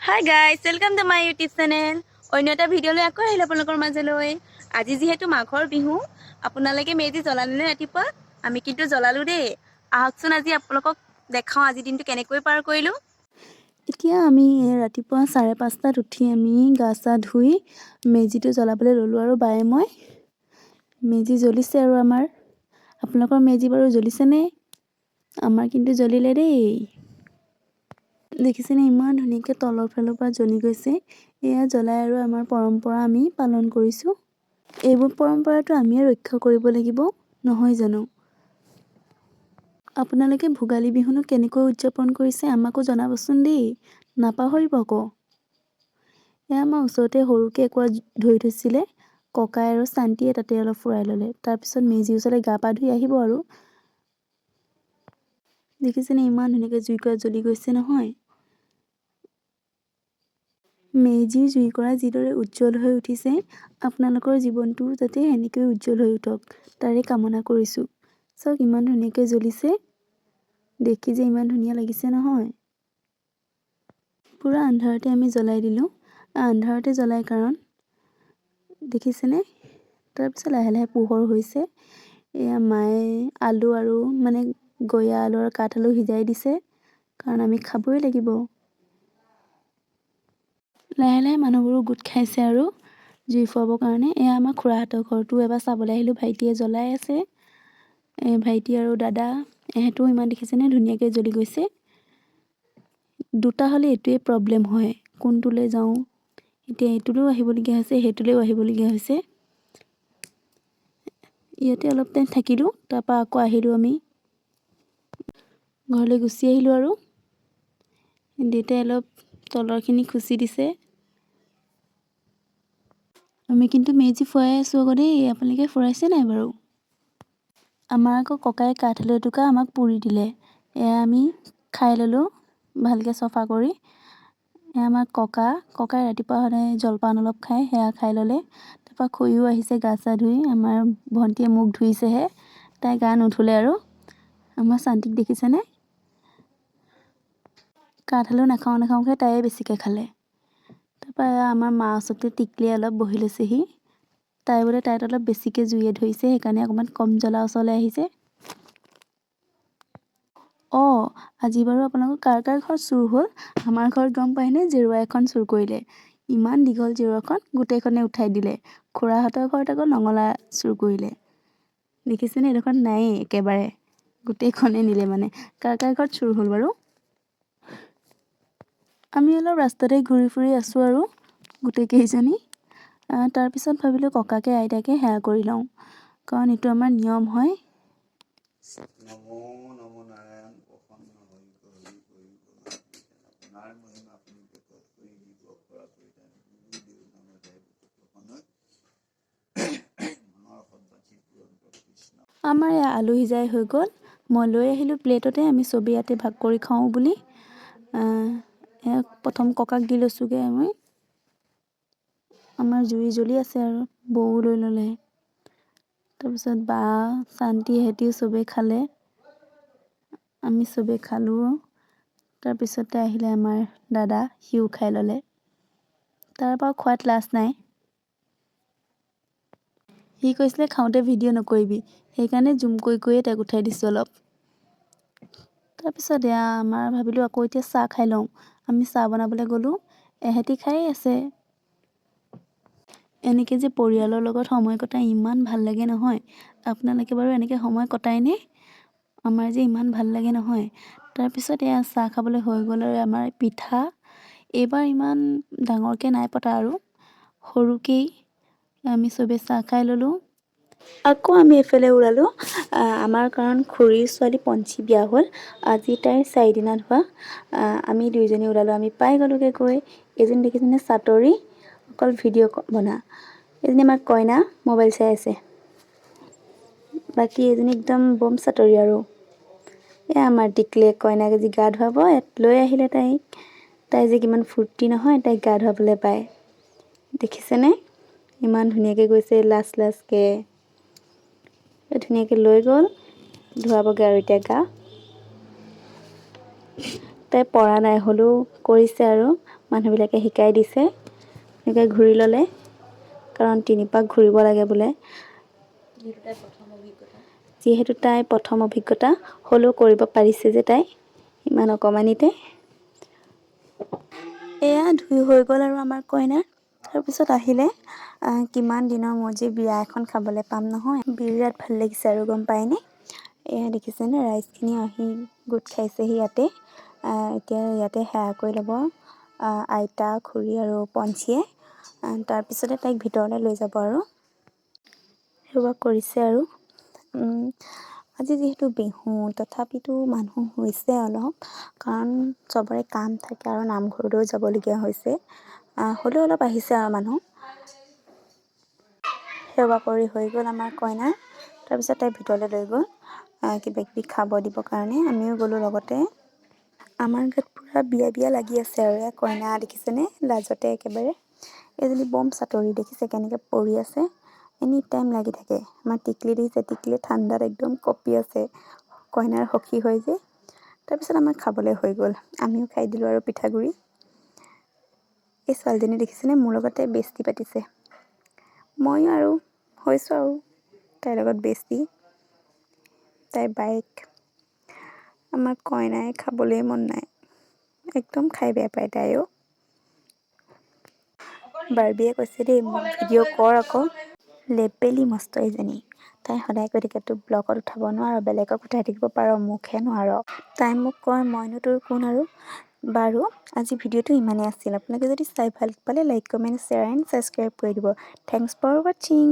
Hi guys, welcome to my YouTube channel. অন্য এটা video' লৈ আকৌ আহিল আপোনালোকৰ মাজলৈ। আজি যিহেতু মাঘৰ বিহু, আপোনালোকে মেজি জ্বলালে নে ৰাতিপুৱা? আমি কিন্তু জ্বলালো দেই। আহকচোন আজি আপোনালোকক দেখাওঁ আজি দিনটো কেনেকৈ পাৰ কৰিলো। এতিয়া আমি ৰাতিপুৱা 5:30টাত উঠি আমি গা চা ধুই মেজিটো জ্বলাবলৈ ল'লোঁ আৰু বায়ে মই মেজি জ্বলিছে আৰু আমাৰ আপোনালোকৰ মেজি বাৰু জ্বলিছেনে? আমাৰ কিন্তু জ্বলিলে দেই। দেখিছেনে ইমান ধুনীয়াকৈ তলৰ ফালৰ পৰা জ্বলি গৈছে। এয়া জ্বলাই আৰু আমাৰ পৰম্পৰা আমি পালন কৰিছোঁ। এইবোৰ পৰম্পৰাটো আমিয়ে ৰক্ষা কৰিব লাগিব, নহয় জানো? আপোনালোকে ভোগালী বিহুনো কেনেকৈ উদযাপন কৰিছে আমাকো জনাবচোন দেই, নাপাহৰিব আকৌ। এয়া আমাৰ ওচৰতে সৰুকৈ একুৰা ধৰি থৈছিলে, ককাই আৰু শান্তিয়ে তাতে অলপ ফুৰাই ল'লে। তাৰপিছত মেজিৰ ওচৰলৈ গা পা ধুই আহিব আৰু। দেখিছেনে ইমান ধুনীয়াকৈ জুইকুৰা জ্বলি গৈছে নহয়। মেজিৰ জুইকুৰা যিদৰে উজ্জ্বল হৈ উঠিছে, আপোনালোকৰ জীৱনটো যাতে এনেকৈ উজ্জ্বল হৈ উঠক, তাৰে কামনা কৰিছোঁ। চাওক ইমান ধুনীয়াকৈ জ্বলিছে, দেখি যে ইমান ধুনীয়া লাগিছে নহয়। পূৰা আন্ধাৰতে আমি জ্বলাই দিলোঁ, আন্ধাৰতে জ্বলাই কাৰণ দেখিছেনে? তাৰপিছত লাহে লাহে পোহৰ হৈছে। এয়া মায়ে আলু আৰু গয়া আলু আৰু কাঠ আলু সিজাই দিছে, কাৰণ আমি খাবই লাগিব। লাহে লাহে মানুহবোৰো গোট খাইছে আৰু জুই ফুৱাবৰ কাৰণে। এয়া আমাৰ খুৰাহঁতৰ ঘৰটো এবাৰ চাবলৈ আহিলোঁ, ভাইটিয়ে জ্বলাই আছে। ভাইটি আৰু দাদা এহেঁতেও ইমান দেখিছেনে ধুনীয়াকৈ জ্বলি গৈছে। দুটা হ'লে এইটোৱে প্ৰব্লেম হয়, কোনটোলৈ যাওঁ। এতিয়া এইটোলৈও আহিবলগীয়া হৈছে, সেইটোলৈও আহিবলগীয়া হৈছে। ইয়াতে অলপ টাইম থাকিলোঁ, তাৰপৰা আকৌ আহিলোঁ আমি ঘৰলৈ গুচি আহিলোঁ আৰু দেউতাই অলপ তলৰখিনি খুচি দিছে। আমি কিন্তু মেজি ফুৱাই আছোঁ আকৌ দেই, আপোনালোকে ফুৰাইছে নাই বাৰু? আমাৰ আকৌ ককাই কাঠ আলু এটুকা আমাক পুৰি দিলে, এয়া আমি খাই ল'লোঁ ভালকৈ চফা কৰি। এয়া আমাৰ ককাই ৰাতিপুৱা সদায় জলপান অলপ খায়, সেয়া খাই ল'লে। তাৰপৰা খুৰীও আহিছে গা চা ধুই, আমাৰ ভণ্টীয়ে মুখ ধুইছেহে, তাই গা নুধুলে আৰু। আমাৰ শান্তিক দেখিছেনে? কাঠ আলু নাখাওঁকৈ তাইয়ে বেছিকৈ খালে। তাৰপৰা আমাৰ মা ওচৰতে টিকলিয়ে অলপ বহি লৈছেহি। তাই বোলে তাইত অলপ বেছিকৈ জুইয়ে ধৰিছে, সেইকাৰণে অকণমান কম জ্বলা ওচৰলৈ আহিছে। আজি বাৰু আপোনালোকৰ কাৰ কাৰ ঘৰত চুৰ হ'ল? আমাৰ ঘৰত গম পায়নে, জেৰুৱা এখন চুৰ কৰিলে। ইমান দীঘল জেৰুৱাখন গোটেইখনে উঠাই দিলে। খুৰাহঁতৰ ঘৰত আকৌ নঙলা চুৰ কৰিলে। দেখিছেনে এইডোখৰত নায়েই একেবাৰে, গোটেইখনে নিলে মানে। কাৰ কাৰ ঘৰত চুৰ হ'ল বাৰু? আমি অলপ ৰাস্তাতে ঘূৰি ফুৰি আছোঁ আৰু গোটেইকেইজনী। তাৰপিছত ভাবিলোঁ ককাকে আইতাকে সেৱা কৰি লওঁ, কাৰণ এইটো আমাৰ নিয়ম হয়। আমাৰ এয়া আলু সিজাই হৈ গ'ল, মই লৈ আহিলোঁ প্লেটতে, আমি চবেই ইয়াতে ভাগ কৰি খাওঁ বুলি। প্ৰথম ককাক দি লৈছোঁগৈ মই। আমাৰ জুই জ্বলি আছে আৰু বৌ লৈ ল'লে। তাৰপিছত বা শান্তি এহেঁতিও চবেই খালে, আমি চবেই খালোঁ। তাৰপিছতে আহিলে আমাৰ দাদা, সিও খাই ল'লে। তাৰপৰা খোৱাত লাজ নাই। সি কৈছিলে খাওঁতে ভিডিঅ' নকৰিবি, সেইকাৰণে জুম কৰি কৰিয়ে তাক উঠাই দিছোঁ অলপ। তাৰপিছত এয়া আমাৰ ভাবিলোঁ আকৌ এতিয়া চাহ খাই লওঁ। আমি চাহ বনাবলৈ গ'লোঁ, এহেঁতি খায়েই আছে। এনেকৈ যে পৰিয়ালৰ লগত সময় কটাই ইমান ভাল লাগে নহয়। আপোনালোকে বাৰু এনেকৈ সময় কটায়নে? আমাৰ যে ইমান ভাল লাগে নহয়। তাৰপিছত এয়া চাহ খাবলৈ হৈ গ'ল আৰু আমাৰ পিঠা। এইবাৰ ইমান ডাঙৰকৈ নাই পতা আৰু সৰুকেই আমি চবেই চাহ খাই ল'লোঁ। আকৌ আমি এইফালে ওলালোঁ, আমাৰ কাৰণ খুৰীৰ ছোৱালী পঞ্চী বিয়া হ'ল, আজি তাইৰ 4 দিনত হোৱা। আমি দুইজনী ওলালোঁ, আমি পাই গ'লোগৈ গৈ। এজনী দেখিছেনে চাতৰি, অকল ভিডিঅ' বনা। এজনী আমাৰ কইনা মোবাইল চাই আছে, বাকী এজনী একদম বম চাতৰি আৰু। এয়া আমাৰ টিকলিয়ে কইনাক আজি গা ধুৱাব লৈ আহিলে তাইক। তাই যে কিমান ফূৰ্তি নহয় তাইক গা ধুৱাবলৈ পায়। দেখিছেনে ইমান ধুনীয়াকৈ গৈছে, লাজকৈ ধুনীয়াকৈ লৈ গ'ল, ধুৱাবগৈ আৰু এতিয়া গা। তাই পৰা নাই হ'লেও কৰিছে আৰু মানুহবিলাকে শিকাই দিছে এনেকৈ ঘূৰি ল'লে, কাৰণ 3 পাক ঘূৰিব লাগে বোলে। যিহেতু তাই প্ৰথম অভিজ্ঞতা হ'লেও কৰিব পাৰিছে যে তাই ইমান অকণমানিতে। এয়া ধুই হৈ গ'ল আৰু আমাৰ কইনাৰ। তাৰপিছত আহিলে কিমান দিনৰ মূৰত যে বিয়া এখন খাবলৈ পাম নহয়, বিৰাট ভাল লাগিছে আৰু গম পায়নে। এয়া দেখিছেনে ৰাইজখিনি আহি গোট খাইছেহি ইয়াতে। এতিয়া ইয়াতে সেৱা কৰি ল'ব আইতা, খুৰী আৰু পঞ্চীয়ে। তাৰপিছতে তাইক ভিতৰলৈ লৈ যাব আৰু সেৱা কৰিছে আৰু। আজি যিহেতু বিহু, তথাপিতো মানুহ হৈছে অলপ, কাৰণ চবৰে কাম থাকে আৰু নামঘৰলৈও যাবলগীয়া হৈছে। হ'লেও অলপ আহিছে আৰু মানুহ। সেৱা কৰি হৈ গ'ল আমাৰ কইনাৰ। তাৰপিছত তাই ভিতৰলৈ লৈ গ'ল কিবা কিবি খাব দিবৰ কাৰণে, আমিও গ'লোঁ লগতে। আমাৰ গাত পূৰা বিয়া বিয়া লাগি আছে আৰু এয়া কইনা দেখিছেনে, লাজতে একেবাৰে এইজনী বম চাতৰি দেখিছে কেনেকৈ পৰি আছে, এনি টাইম লাগি থাকে। আমাৰ টিকলি দেখিছে, টিকলি ঠাণ্ডাত একদম কঁপি আছে, কইনাৰ সখী হয় যে। তাৰপিছত আমাৰ খাবলৈ হৈ গ'ল, আমিও খাই দিলোঁ আৰু পিঠাগুড়ি। এই ছোৱালীজনী দেখিছেনে, মোৰ লগতে বেষ্টি পাতিছে। ময়ো আৰু হৈছোঁ আৰু তাইৰ লগত বেষ্টি। তাইৰ বাইক। আমাৰ কইনাই খাবলৈ মন নাই, একদম খাই বেয়া পায় তাইও। বাৰ্বিয়ে কৈছে দেই মোক ভিডিঅ' কৰ আকৌ, লেবেলি মস্ত এইজনী। তাই সদায় কৈ থাকে তোৰ ব্লগত উঠাব নোৱাৰ, বেলেগক উঠাই থাকিব পাৰ, মোকহে নোৱাৰ। তাই মোক কয় মইনো তোৰ কোন আৰু। বাৰু আজি ভিডিঅ'টো ইমানেই আছিল। আপোনালোকে যদি চাই ভাল পালে like, comment, share and subscribe কৰি দিব। থেংকছ ফৰ ৱাচিং।